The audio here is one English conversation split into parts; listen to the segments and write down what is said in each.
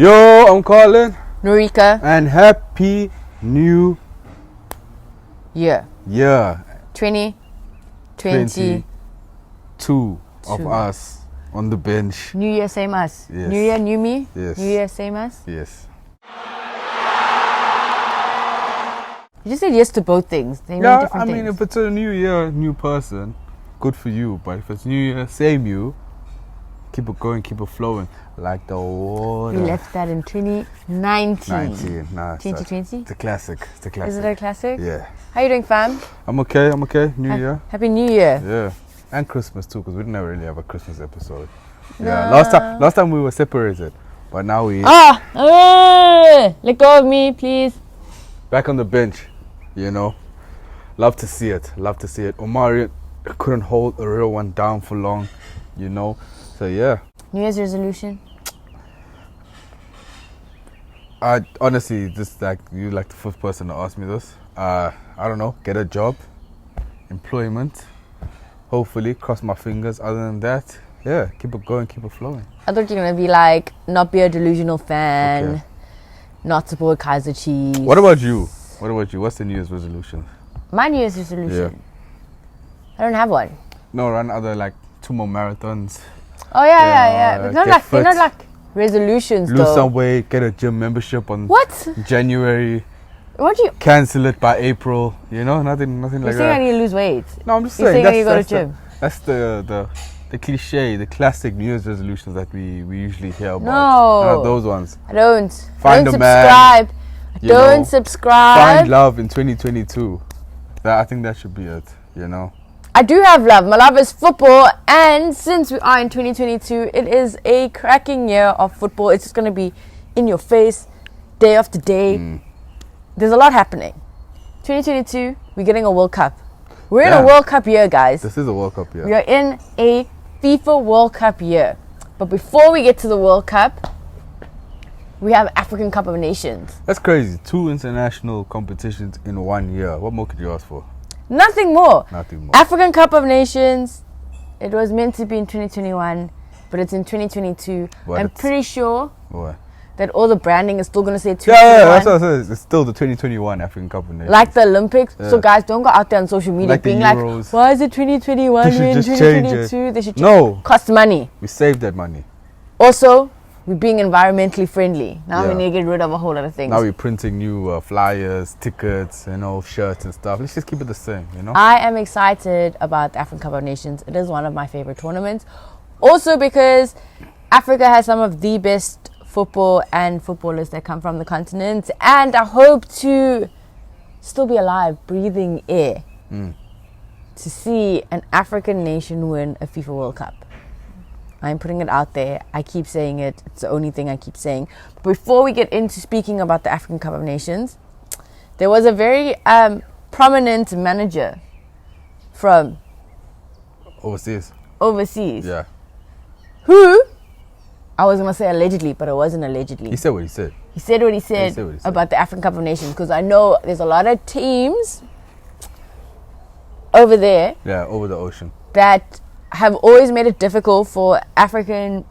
Yo, I'm Colin. Norika. And Happy New Year. 2022 of us on the bench. New Year, same us. Yes. New Year, new me. Yes. New Year, same us. Yes. You just said yes to both things. They mean Yeah, different I mean, things. if it's a new year, new person, good for you. But if it's new year, same you, keep it going, keep it flowing. Like the water. We left that in 2019. Nah, 2020? It's a classic. It's a classic. Is it a classic? Yeah. How you doing, fam? I'm okay. New year. Happy New Year. Yeah. And Christmas too, because we didn't really have a Christmas episode. Nah. Yeah. Last time we were separated, but now we Let go of me, please. back on the bench. You know, love to see it. Omari couldn't hold a real one down for long. You know, so yeah. New Year's resolution. I honestly just like you, like the first person to ask me this. I don't know. Get a job, employment. Hopefully, cross my fingers. Other than that, yeah, keep it going, keep it flowing. I thought you're gonna be like, not be a delusional fan, Okay. not support Kaiser Chiefs. What about you? What's the New Year's resolution? My New Year's resolution? I don't have one. No, run other like 2 more marathons. Oh yeah. But they're not like resolutions Lose though. some weight, get a gym membership on What? January, What do you? cancel it by April. You know, nothing You're like saying I that. need to lose weight. No, I'm just You're saying saying I need to go to that's gym. That's the cliche, the classic New Year's resolutions that we usually hear about. No. Those ones. I don't. Find don't a man, subscribe. you Don't know, subscribe. Find love in 2022. I think that should be it. You know. I do have love. My love is football, and since we are in 2022, it is a cracking year of football. It's just going to be in your face, day after day. There's a lot happening. 2022, we're getting a World Cup. We're in a World Cup year, guys. This is a World Cup year. We are in a FIFA World Cup year. But before we get to the World Cup, we have African Cup of Nations. That's crazy. 2 international competitions in 1 year. What more could you ask for? Nothing more. Nothing more. African Cup of Nations, it was meant to be in 2021, but it's in 2022. What? I'm pretty sure What? that all the branding is still going to say Yeah, 2021. that's what I said. It's still the 2021 African Cup of Nations. Like the Olympics. Yeah. So guys, don't go out there on social media Like the being like, Euros. why is it 2021 They should in just change 2022? They should No. cost money. We saved that money. Also, we're being environmentally friendly. Now we Yeah. need to get rid of a whole lot of things. Now we're printing new flyers, tickets, shirts and stuff. Let's just keep it the same, you know? I am excited about the African Cup of Nations. It is one of my favorite tournaments. Also because Africa has some of the best football and footballers that come from the continent. And I hope to still be alive, breathing air, to see an African nation win a FIFA World Cup. I'm putting it out there. I keep saying it. It's the only thing I keep saying. But before we get into speaking about the African Cup of Nations, there was a very prominent manager from Overseas. overseas Yeah. who, I was going to say allegedly, but it wasn't allegedly. He said what he said. He said what he said about the African Cup of Nations, because I know there's a lot of teams over there Yeah, over the ocean. that have always made it difficult for African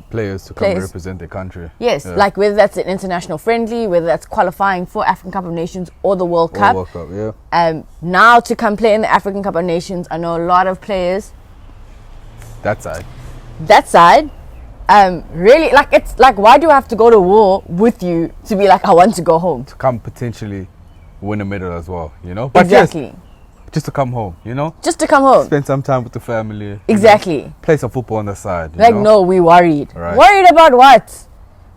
Players to come and Players. represent their country. yes, Yeah. like whether that's an international friendly, whether that's qualifying for African Cup of Nations or the World Or Cup. World Cup, yeah. Now to come play in the African Cup of Nations, I know a lot of players That side. that side. Really, like, it's like, why do I have to go to war with you to be like, I want to go home? To come potentially win a medal as well, you know? But Exactly. yes, just to come home, you know? Just to come home. Spend some time with the family. you know? Exactly. Play some football on the side. you Like, know? no, we worried. Right. Worried about what?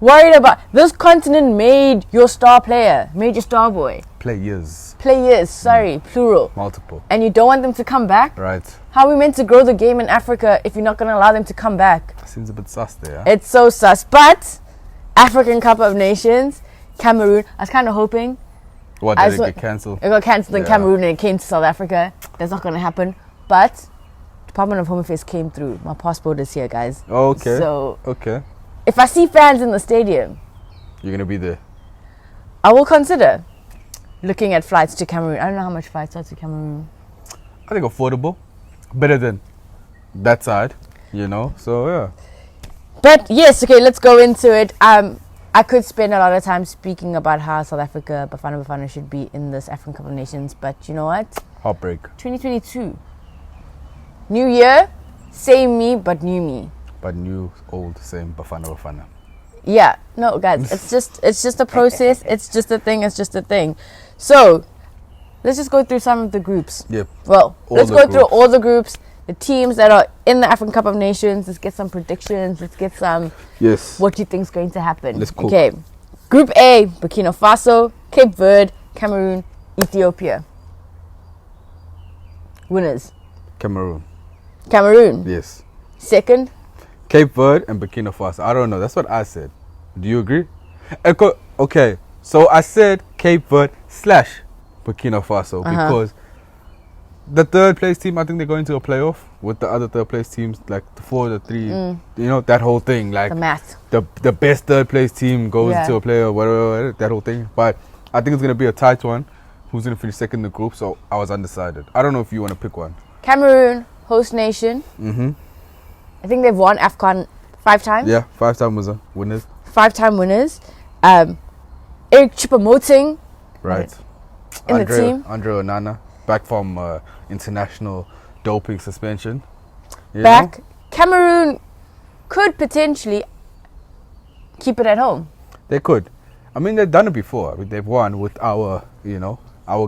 Worried about this continent made your star player, made your star boy. Players. Players, sorry, plural. Multiple. And you don't want them to come back? Right. How are we meant to grow the game in Africa if you're not going to allow them to come back? Seems a bit sus there. Huh? It's so sus. But African Cup of Nations, Cameroon, I was kind of hoping What, I did it saw- get cancelled? it got cancelled in Yeah. Cameroon and it came to South Africa. That's not going to happen. But Department of Home Affairs came through. My passport is here, guys. Okay. So Okay. if I see fans in the stadium, You're going to be there. I will consider looking at flights to Cameroon. I don't know how much flights are to Cameroon. I think affordable. Better than that side, you know? So, yeah. But yes, okay, let's go into it. I could spend a lot of time speaking about how South Africa, Bafana Bafana, should be in this African Cup of Nations, but you know what? Heartbreak. 2022. New year, same me, but new me. But new, old, same Bafana Bafana. Yeah, no, guys, it's just a process. It's just a thing. So, let's just go through some of the groups. Yep. Well, let's go through all the groups, the teams that are in the African Cup of Nations. Let's get some predictions. Let's get some. Yes. What you think is going to happen? Let's cook. Okay. Group A: Burkina Faso, Cape Verde, Cameroon, Ethiopia. Winners: Cameroon. Cameroon. Yes. Second: Cape Verde and Burkina Faso. I don't know. That's what I said. Do you agree? Okay. So I said Cape Verde / Burkina Faso because the third place team, I think they're going to a playoff with the other third place teams, like the 4, the 3, you know, that whole thing. Like the math. The best third place team goes to a playoff, whatever, that whole thing. But I think it's going to be a tight one. Who's going to finish second in the group? So I was undecided. I don't know if you want to pick one. Cameroon, host nation. I think they've won AFCON 5 times. Yeah, 5-time winners. 5-time winners. Eric Choupo-Moting. Right. In the team. Andre Onana, back from international doping suspension. Back. Know? Cameroon could potentially keep it at home. They could. I mean, they've done it before. I mean, they've won with our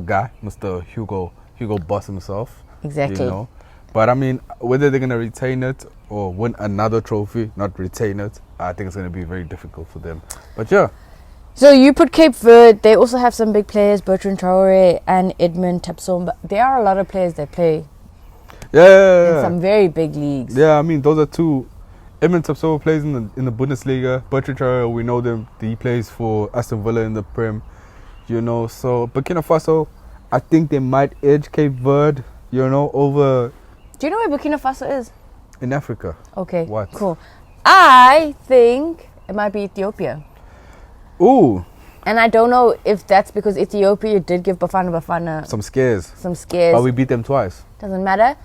guy, Mr. Hugo Boss himself. Exactly. You know? But I mean, whether they're going to retain it or win another trophy, not retain it, I think it's going to be very difficult for them. But yeah. So you put Cape Verde. They also have some big players, Bertrand Traore and Edmund Tapsomba. There are a lot of players that play in some very big leagues. Yeah, I mean, those are two. Edmund Tapsomba plays in the Bundesliga. Bertrand Traore, we know them. He plays for Aston Villa in the Prem. You know, so Burkina Faso, I think they might edge Cape Verde, you know, over... Do you know where Burkina Faso is? In Africa. Okay. What? Cool. I think it might be Ethiopia. Ooh. And I don't know if that's because Ethiopia did give Bafana Bafana some scares. But we beat them twice. Doesn't matter.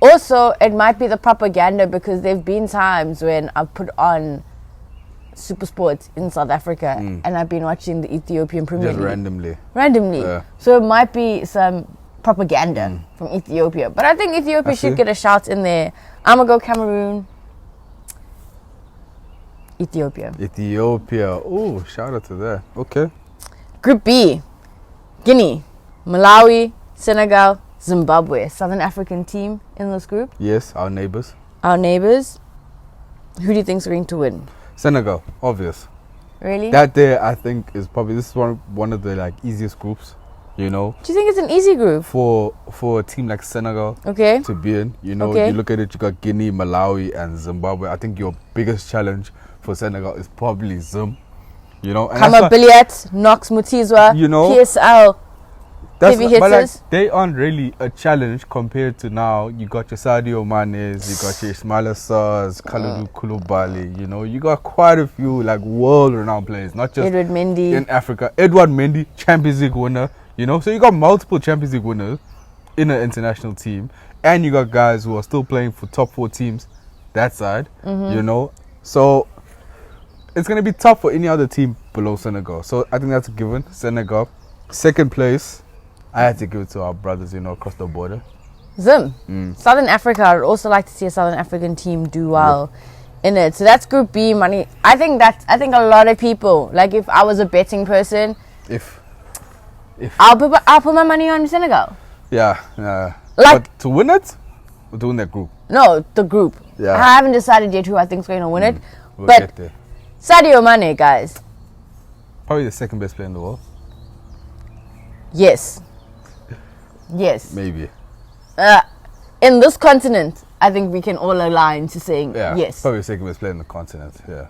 Also, it might be the propaganda because there have been times when I've put on Super Sports in South Africa and I've been watching the Ethiopian Premier League. Just randomly. Yeah. So it might be some propaganda from Ethiopia. But I think Ethiopia should get a shout in there. I'm going to go Cameroon. Ethiopia. Oh, shout out to that. Okay. Group B. Guinea, Malawi, Senegal, Zimbabwe. Southern African team in this group. Yes, our neighbors. Who do you think is going to win? Senegal, obvious. Really? That there, I think, is probably this is one of the like easiest groups. You know. Do you think it's an easy group for a team like Senegal? Okay. To be in, you know, you look at it. You got Guinea, Malawi, and Zimbabwe. I think your biggest challenge for Senegal is probably Zim. You know, Kama Billiat, Knox Mutizwa, you know, PSL. Heavy hitters. But like, they aren't really a challenge compared to now. You got your Sadio Manes, you got your Ismaila Sarrs, Kalidou Koulibaly. You know, you got quite a few like world-renowned players, not just Edward Mendy in Africa. Edward Mendy, Champions League winner. You know, so you got multiple Champions League winners in an international team, and you got guys who are still playing for top 4 teams that side. You know, so it's gonna be tough for any other team below Senegal. So I think that's a given. Senegal, second place. I had to give it to our brothers, you know, across the border. Zim. Southern Africa. I'd also like to see a Southern African team do well in it. So that's Group B money. I think a lot of people, like if I was a betting person, I'll put my money on Senegal. Yeah. Like but to win it, or to win that group? No, the group. Yeah. I haven't decided yet who I think is going to win it. We'll but get there. Sadio Mane, guys. Probably the second best player in the world. Yes. Maybe. In this continent, I think we can all align to saying yes. Probably the second best player in the continent, yeah.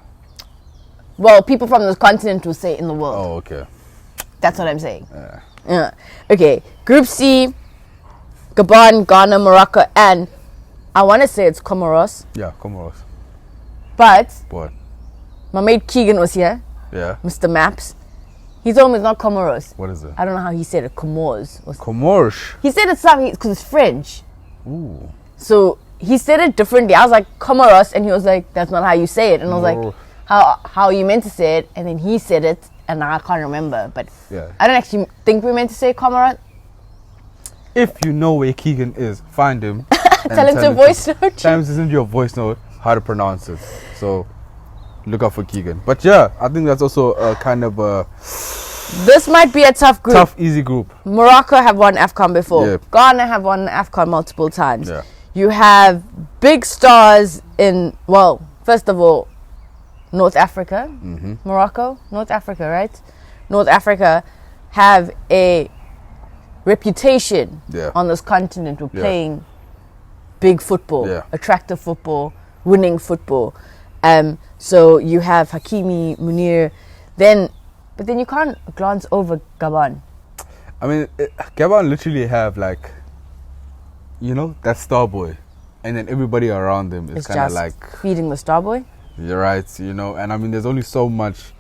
Well, people from this continent will say in the world. Oh, okay. That's what I'm saying. Yeah. Okay. Group C, Gabon, Ghana, Morocco, and I want to say it's Comoros. Yeah, Comoros. But What? my mate Keegan was here. Yeah. Mr. Maps. He told me it's not Comoros. What is it? I don't know how he said it. Comores. Comores. He said it's something because it's French. Ooh. So he said it differently. I was like Comoros, and he was like, "That's not how you say it." And I was like, how you meant to say it, and then he said it, and I can't remember. But Yeah. I don't actually think we meant to say Comoros. If you know where Keegan is, find him. and Tell him to voice note. Tell him to send you a voice note how to pronounce it. So look out for Keegan. But yeah, I think that's also a kind of a This might be a tough group. tough, easy group. Morocco have won AFCON before. Yeah. Ghana have won AFCON multiple times. Yeah. You have big stars in, well, first of all, North Africa. Morocco, North Africa, right? North Africa have a reputation Yeah. on this continent for Yeah. playing big football, Yeah. attractive football, winning football. So you have Hakimi, Munir, but then you can't glance over Gabon. I mean, Gabon literally have like, you know, that star boy, and then everybody around them is It's kind of just like, feeding the Starboy. you're right, you know. And I mean, there's only so much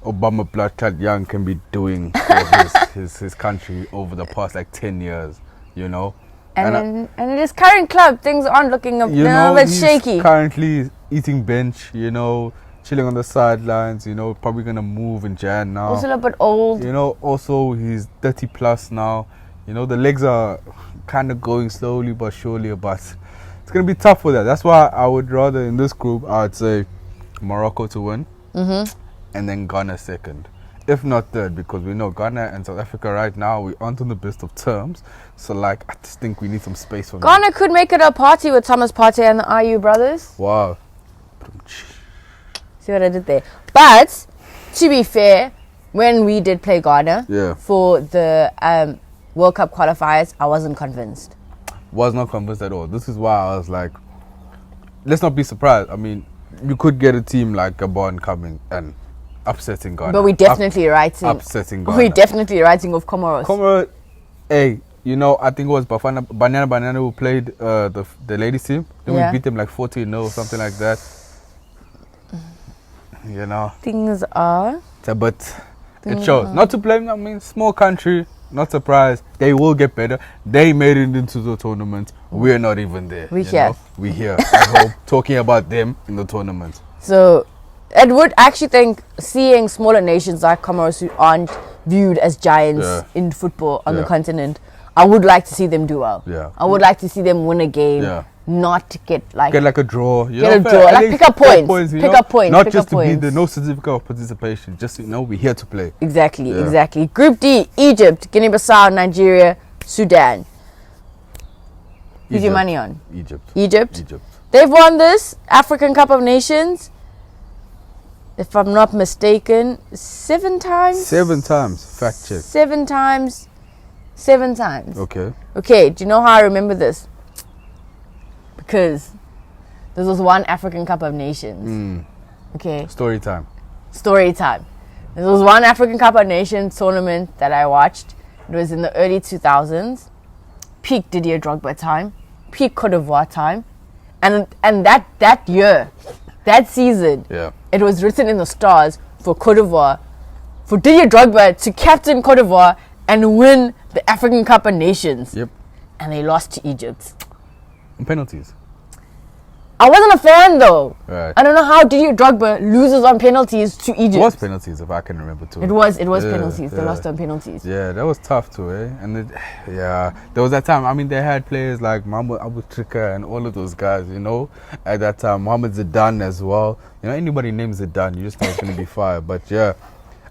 Obama Bloodclot Young can be doing for his country over the past like 10 years, you know. And in his current club, things aren't looking a you little know, bit he's shaky. currently eating bench, you know, chilling on the sidelines, you know, probably gonna move in Jan now. Also a little bit old. You know, also he's 30 plus now. You know, the legs are kind of going slowly but surely, but it's gonna be tough for that. That's why I would rather in this group, I'd say Morocco to win, and then Ghana second, if not third, because we know Ghana and South Africa right now, we aren't on the best of terms. So like, I just think we need some space for them. Ghana could make it a party with Thomas Partey and the IU brothers. Wow. See what I did there? But to be fair, when we did play Ghana Yeah. for the World Cup qualifiers, I wasn't convinced. Was not convinced at all. This is why I was like, let's not be surprised. I mean, you could get a team like Gabon coming and upsetting Ghana. But we definitely writing. upsetting Ghana. We definitely writing off Comoros. Comoros, hey, you know, I think it was Banana who played the ladies team. Then Yeah. we beat them like 14-0 or something like that. You know, Things are. but it shows. Not to blame, I mean, small country, not surprised. They will get better. They made it into the tournament. We're not even there. We you here. know? We here at home talking about them in the tournament. So, I would actually think seeing smaller nations like Comoros who aren't viewed as giants Yeah. in football on the Yeah. continent, I would like to see them do well. Yeah. I would like to see them win a game, Yeah. not get like Get like a draw. You Get know, a fair. draw, At like least pick up get points, you pick know? up points, Not pick just up to be points. there, no certificate of participation. Just, you know, we're here to play. exactly, Yeah. exactly. Group D: Egypt, Guinea-Bissau, Nigeria, Sudan. Who's your Egypt. money on? Egypt. Egypt. They've won this African Cup of Nations, if I'm not mistaken, 7 times. 7 times. Fact check. 7 times. 7 times. Okay. Okay, do you know how I remember this? Because this was one African Cup of Nations. Okay, Story time. story time. This was one African Cup of Nations tournament that I watched. It was in the early 2000s. Peak Didier Drogba time. Peak Cote d'Ivoire time. And that year, that season, Yeah. it was written in the stars for Cote d'Ivoire, for Didier Drogba to captain Cote d'Ivoire and win the African Cup of Nations. Yep. And they lost to Egypt. And penalties. I wasn't a fan though. Right. I don't know how Didier Drogba loses on penalties to Egypt. It was penalties, if I can remember too. It was Yeah, penalties. They yeah. lost on penalties. Yeah, that was tough too, eh? And yeah, there was that time. I mean, they had players like Mohamed Abu Trika and all of those guys, you know. At that time, Mohamed Zidane as well. You know, anybody named Zidane, you just know it's gonna be fire. But yeah,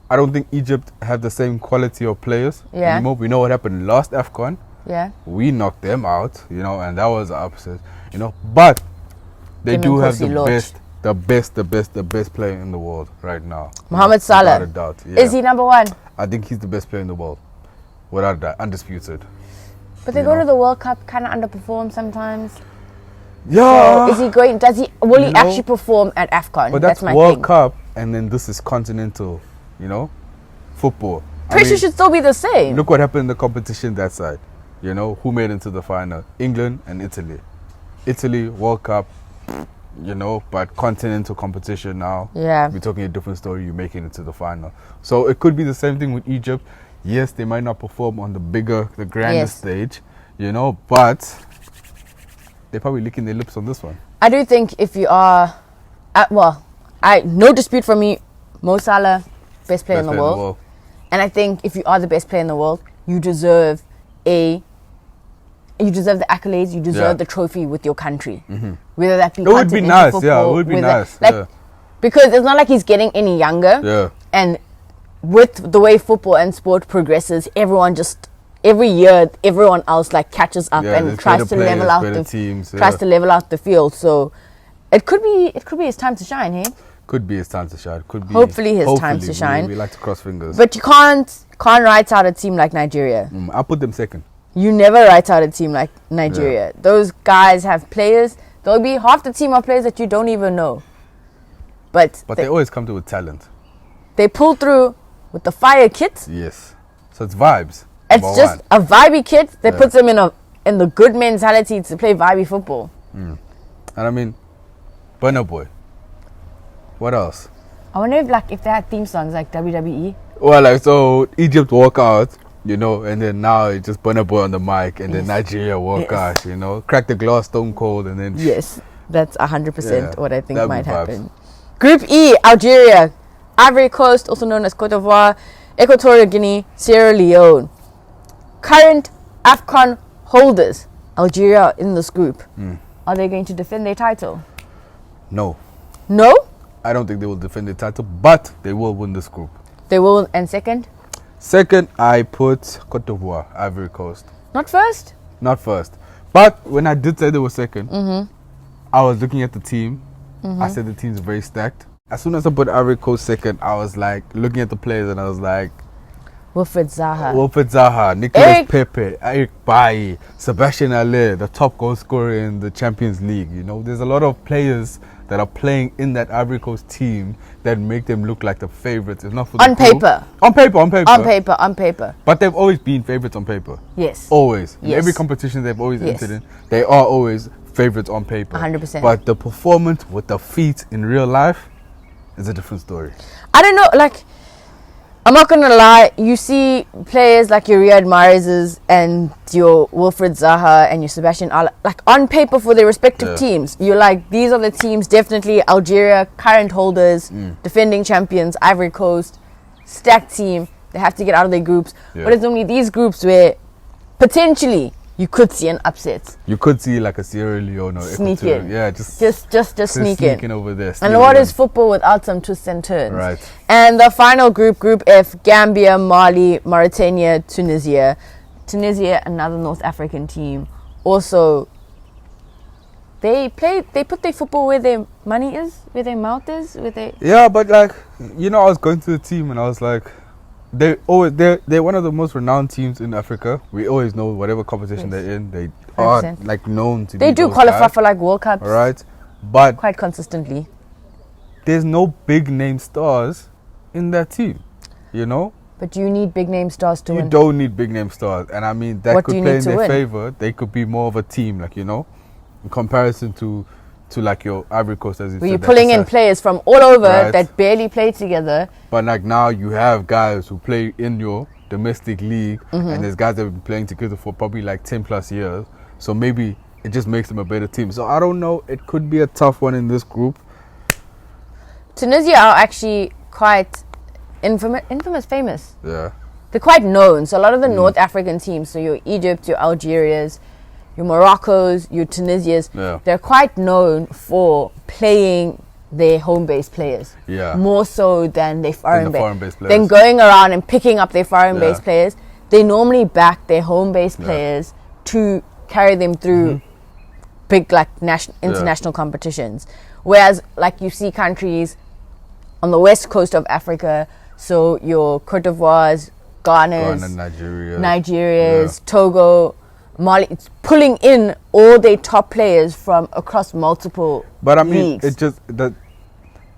I don't think Egypt have the same quality of players Yeah. anymore. We know what happened last AFCON. Yeah. We knocked them out, you know, and that was an upset, you know. But they Them do and have the Kosi Lodge. best player in the world right now. Mohamed Without Salah. a doubt. Yeah. Is he number 1? I think he's the best player in the world, without a doubt, undisputed. But they You go know. to the World Cup, kind of underperform sometimes. Yeah, So is he going? Will he You know, actually perform at AFCON? but that's my World thing. Cup, and then this is continental, you know, football. I Pressure mean, should still be the same. look what happened in the competition that side. You know, who made it into the final? England and Italy. Italy, World Cup, you know, but continental competition now. Yeah. We're talking a different story. You make it into the final. So it could be the same thing with Egypt. Yes, they might not perform on the grander Yes. stage, you know, but they're probably licking their lips on this one. I do think if you are, I no dispute from me, Mo Salah, best player in the world. And I think if you are the best player in the world, you deserve the accolades, you deserve the trophy with your country. Whether that be it would be nice, football, it would be nice. Because it's not like he's getting any younger. Yeah. And with the way football and sport progresses, every year everyone else like catches up and tries to level out the teams, tries to level out the field. So it could be his time to shine, hey? Could be his time to shine. Could be hopefully his time to shine. We like to cross fingers. But you can't write out a team like Nigeria. I'll put them second. You never write out a team like Nigeria. Yeah. Those guys have players. There'll be half the team of players that you don't even know. But they always come through with talent. They pull through with the fire kit. Yes. So it's vibes. It's just a vibey kit that puts them in the good mentality to play vibey football. And I mean, Burna Boy. What else? I wonder if they had theme songs like WWE. Well, so Egypt walk out, and then now it's just Burna Boy on the mic, and then Nigeria walk out, crack the glass, Stone Cold, and then yes, that's 100% what I think might happen. Group E: Algeria, Ivory Coast, also known as Cote d'Ivoire, Equatorial Guinea, Sierra Leone. Current AFCON holders, Algeria in this group. Are they going to defend their title? No. No? I don't think they will defend the title, but they will win this group. They will. And second? Second, I put Cote d'Ivoire, Ivory Coast. Not first? Not first. But when I did say they were second, I was looking at the team. I said the team's very stacked. As soon as I put Ivory Coast second, I was like looking at the players and I was like, Wilfried Zaha, Nicolas Pepe, Eric Bailly, Sebastian Haller, the top goal scorer in the Champions League. There's a lot of players that are playing in that Ivory Coast team that make them look like the favorites. If not for on paper. On paper. But they've always been favorites on paper. Yes. Always. Yes. In every competition they've always entered in, they are always favorites on paper. 100%. But the performance with the feet in real life is a different story. I don't know, I'm not gonna lie, you see players like your Riyad Mahrez's and your Wilfried Zaha and your Sebastian Haller, on paper for their respective teams. You're like, these are the teams, definitely Algeria, current holders, defending champions, Ivory Coast, stacked team. They have to get out of their groups. But it's only these groups where potentially you could see an upset. You could see like a Sierra Leone or sneak Equatorial. in. Yeah, just sneak in over there. And what is football without some twists and turns? Right. And the final group, Group F, Gambia, Mali, Mauritania, Tunisia. Tunisia, another North African team. Also, they put their football where their money is, where their mouth is, where they... Yeah, but I was going to the team and I was like, they're one of the most renowned teams in Africa. We always know whatever competition they're in, they 100%. Are known to. They do qualify for World Cups, right? But quite consistently. There's no big name stars in that team, But you need big name stars to win. You don't need big name stars, and I mean that could play in their favor. They could be more of a team, in comparison to your Ivory Coast, as you said. You're pulling in players from all over that barely play together. But now you have guys who play in your domestic league, and there's guys that have been playing together for probably 10 plus years. So maybe it just makes them a better team. So I don't know. It could be a tough one in this group. Tunisia are actually quite famous. Yeah. They're quite known. So a lot of the North African teams, so your Egypt, your Algerias, your Moroccos, your Tunisias, they're quite known for playing their home-based players. Yeah. More so than their foreign-based players. Than going around and picking up their foreign-based players. They normally back their home-based players to carry them through big international competitions. Whereas you see countries on the west coast of Africa, so your Cote d'Ivoire's, Ghana, Nigeria's, Togo, Mali, it's pulling in all their top players from across multiple leagues. It's just that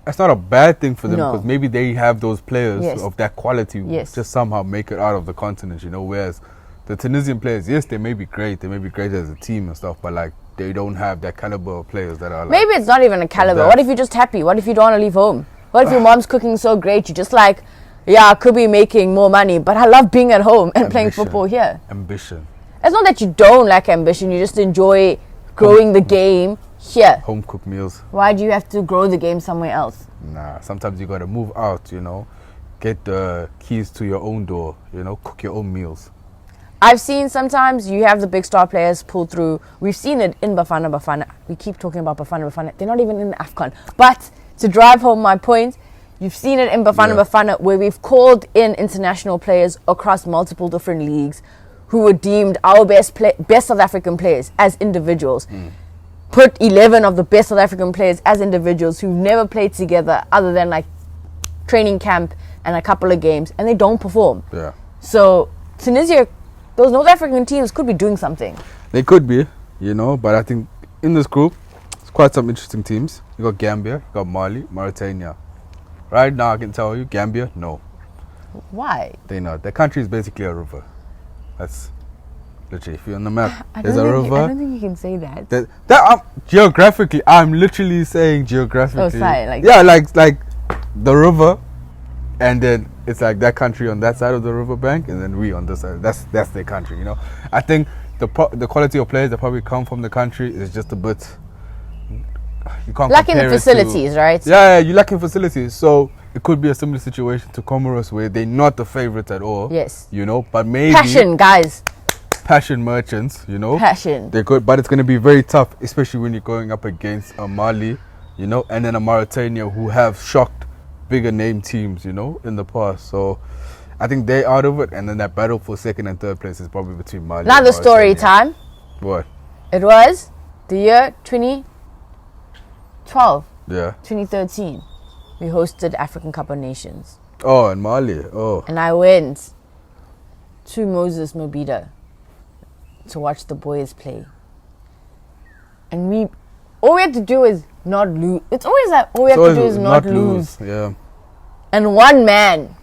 it's not a bad thing for them because maybe they have those players of that quality just somehow make it out of the continent, whereas the Tunisian players, yes, they may be great as a team and stuff, but they don't have that caliber of players that are maybe it's not even a caliber. What if you're just happy? What if you don't want to leave home? What if your mom's cooking so great, you're just I could be making more money, but I love being at home and playing football here. Ambition. It's not that you don't like ambition, you just enjoy growing the game here. Home cooked meals. Why do you have to grow the game somewhere else? Nah, sometimes you gotta move out, you know. Get the keys to your own door, you know, cook your own meals. I've seen sometimes you have the big star players pull through. We've seen it in Bafana. We keep talking about Bafana. They're not even in the AFCON. But to drive home my point, you've seen it in Bafana where we've called in international players across multiple different leagues who were deemed our best South African players as individuals. Put 11 of the best South African players as individuals who've never played together other than like training camp and a couple of games, and they don't perform. Yeah. So Tunisia, those North African teams could be doing something. They could be, you know, but I think in this group, it's quite some interesting teams. You got Gambia, you got Mali, Mauritania. Right now, I can tell you, Gambia, no. Why? They're not. Their country is basically a river. That's literally, if you're on the map, I there's a river. I don't think you can say that. Geographically, I'm literally saying geographically. Oh, sorry. Like the river, and then it's like that country on that side of the riverbank, and then we on this side. That's their country, you know. I think the quality of players that probably come from the country is just a bit. You can't lacking the compare it facilities, right? Yeah, you're lacking facilities. So it could be a similar situation to Comoros where they're not the favorites at all. Yes. You know, but maybe Passion, guys. passion merchants, you know. Passion. They could, but it's going to be very tough, especially when you're going up against a Mali, you know, and then a Mauritania who have shocked bigger name teams, you know, in the past. So I think they're out of it, and then that battle for second and third place is probably between Mali Now and the story Mauritania. time. What? It was the year 2012, Yeah. 2013. We hosted African Cup of Nations. Oh, and Mali. Oh. And I went to Moses Mobida to watch the boys play. And all we had to do is not lose. It's always like all we have to do is not lose. Yeah. And one man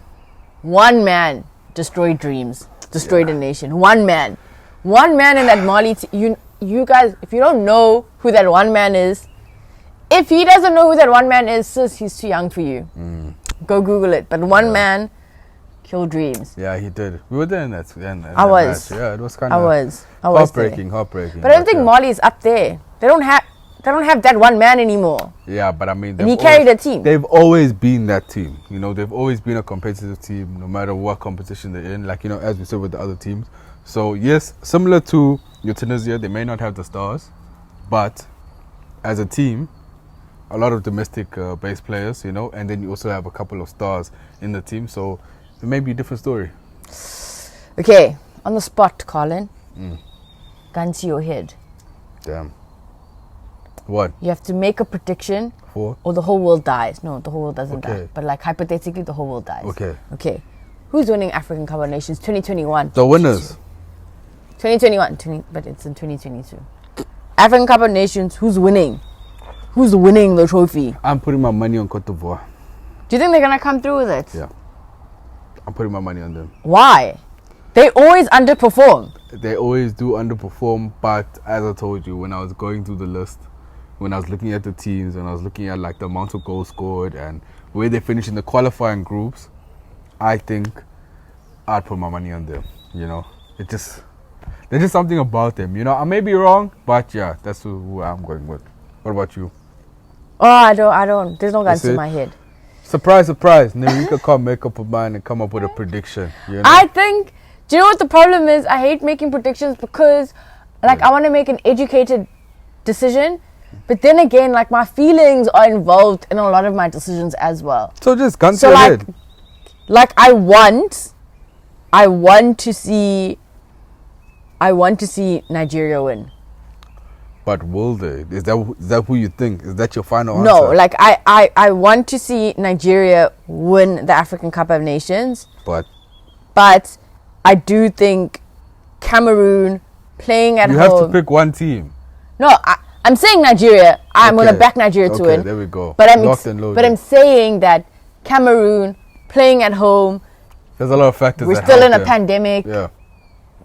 destroyed dreams, destroyed a nation. One man in that Mali. You guys, if you don't know who that one man is, if he doesn't know who that one man is, sis, he's too young for you. Go Google it. But one man killed dreams. Yeah, he did. We were there in that. I was. Match. Yeah, it was kind I of was heartbreaking. But I don't think Mali is up there. They don't have that one man anymore. Yeah, but I mean, And he carried a team. They've always been that team. You know, they've always been a competitive team, no matter what competition they're in. Like, you know, as we said with the other teams. So yes, similar to your Tunisia, they may not have the stars, but as a team, a lot of domestic based players, you know, and then you also have a couple of stars in the team. So it may be a different story. Okay, on the spot, Colin. Gun to your head. Damn. What? You have to make a prediction For? or the whole world dies. No, the whole world doesn't die. Okay. But like hypothetically, the whole world dies. Okay. Who's winning African Cup of Nations 2021? The winners. 2021, but it's in 2022. African Cup of Nations, who's winning? Who's winning the trophy? I'm putting my money on Cote d'Ivoire. Do you think they're going to come through with it? Yeah. I'm putting my money on them. Why? They always underperform. They always do underperform, but as I told you, when I was going through the list, when I was looking at the teams and I was looking at like the amount of goals scored and where they finish in the qualifying groups, I think I'd put my money on them. You know, there's just something about them. You know, I may be wrong, but yeah, that's who I'm going with. What about you? Oh, I don't. There's no guns in my head. Surprise, surprise. Nerika can't make up her mind and come up with a prediction. You know? I think, do you know what the problem is? I hate making predictions because, like, I want to make an educated decision. But then again, like, my feelings are involved in a lot of my decisions as well. So just gun to your head. Like, I want to see Nigeria win. But will they? Is that who you think? Is that your final answer? No, like I want to see Nigeria win the African Cup of Nations. But I do think Cameroon playing at home. You have to pick one team. No, I'm saying Nigeria. I'm going to back Nigeria to win. There we go. But I'm saying that Cameroon playing at home. There's a lot of factors. We're still in a pandemic. Yeah.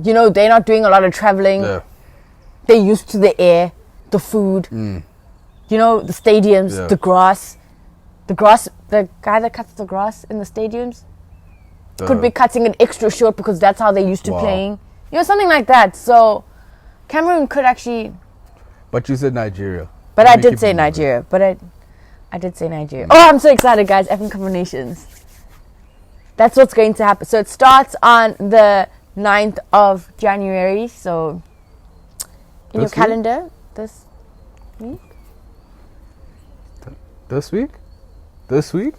You know, they're not doing a lot of traveling. Yeah. They're used to the air, the food, you know, the stadiums, the grass. The guy that cuts the grass in the stadiums could be cutting it extra short because that's how they used to playing. You know, something like that. So Cameroon could actually... But you said Nigeria. But Let I me did keep say it moving. Nigeria. I did say Nigeria. Oh, I'm so excited, guys. African Cup of Nations. That's what's going to happen. So it starts on the 9th of January. So in your This week? calendar, this week? This week? This week?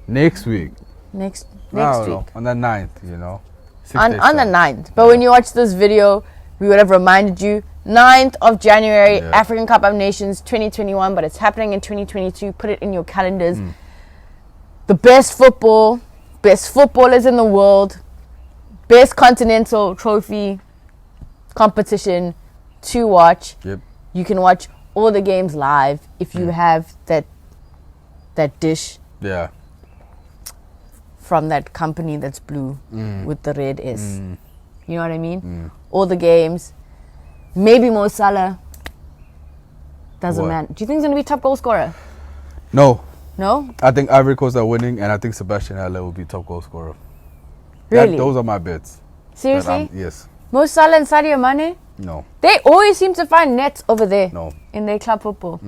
Next week? Next I don't week. know. On the 9th, you know. 6 On days the time. 9th. But when you watch this video, we would have reminded you 9th of January, Yeah. African Cup of Nations 2021, but it's happening in 2022. Put it in your calendars. The best footballers in the world, best continental trophy competition to watch. Yep. You can watch all the games live if you have that dish Yeah. from that company that's blue with the red S. Mm. You know what I mean? All the games. Maybe Mo Salah. Doesn't What? matter. Do you think he's going to be top goal scorer? No. No? I think Ivory Coast are winning, and I think Sebastian Haller will be top goal scorer. Really? Those are my bets. Seriously? Yes. Mo Salah and Sadio Mane? No. They always seem to find nets over there No. in their club football.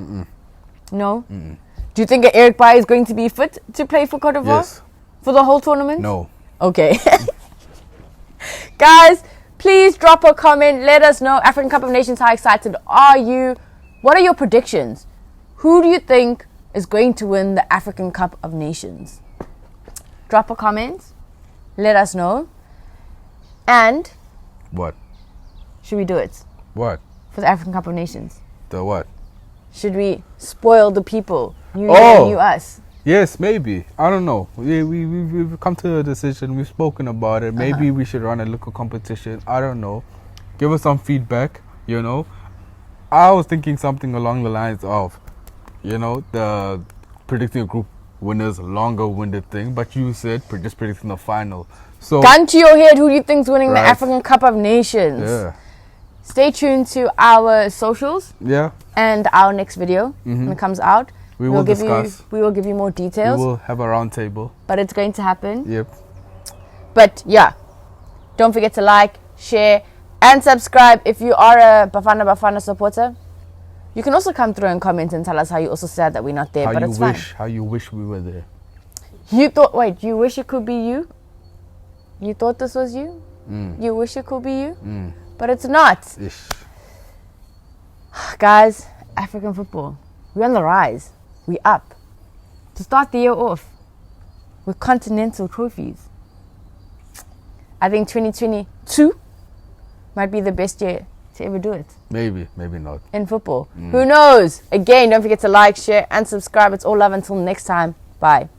No? Do you think Eric Bailly is going to be fit to play for Cote d'Ivoire? Yes. For the whole tournament? No. Okay. Guys, please drop a comment. Let us know. African Cup of Nations, how excited are you? What are your predictions? Who do you think is going to win the African Cup of Nations? Drop a comment. Let us know. And What? should we do it What? for the African Cup of Nations? The what? Should we spoil the people? You Oh. and you us. Yes, maybe. I don't know. We've come to a decision. We've spoken about it. Maybe we should run a local competition. I don't know. Give us some feedback, you know. I was thinking something along the lines of, you know, the predicting a group winners, longer-winded thing. But you said just predicting the final. So, Gun to your head, who do you think's winning the Right. African Cup of Nations? yeah. Stay tuned to our socials Yeah. and our next video when it comes out. We will discuss. We will give you more We details, will have a round table. but it's going to happen. Yep. But yeah, don't forget to like, share, and subscribe if you are a Bafana supporter. You can also come through and comment and tell us how you also sad that we're not there, but it's fine. How you wish we were there. You wish it could be you? You thought this was you? You wish it could be you? But it's not. Ish. Guys, African football, we're on the rise. We up. To start the year off with continental trophies. I think 2022 might be the best year to ever do it Maybe, maybe not. in football. Who knows? Again, don't forget to like, share, and subscribe. It's all love until next time. Bye.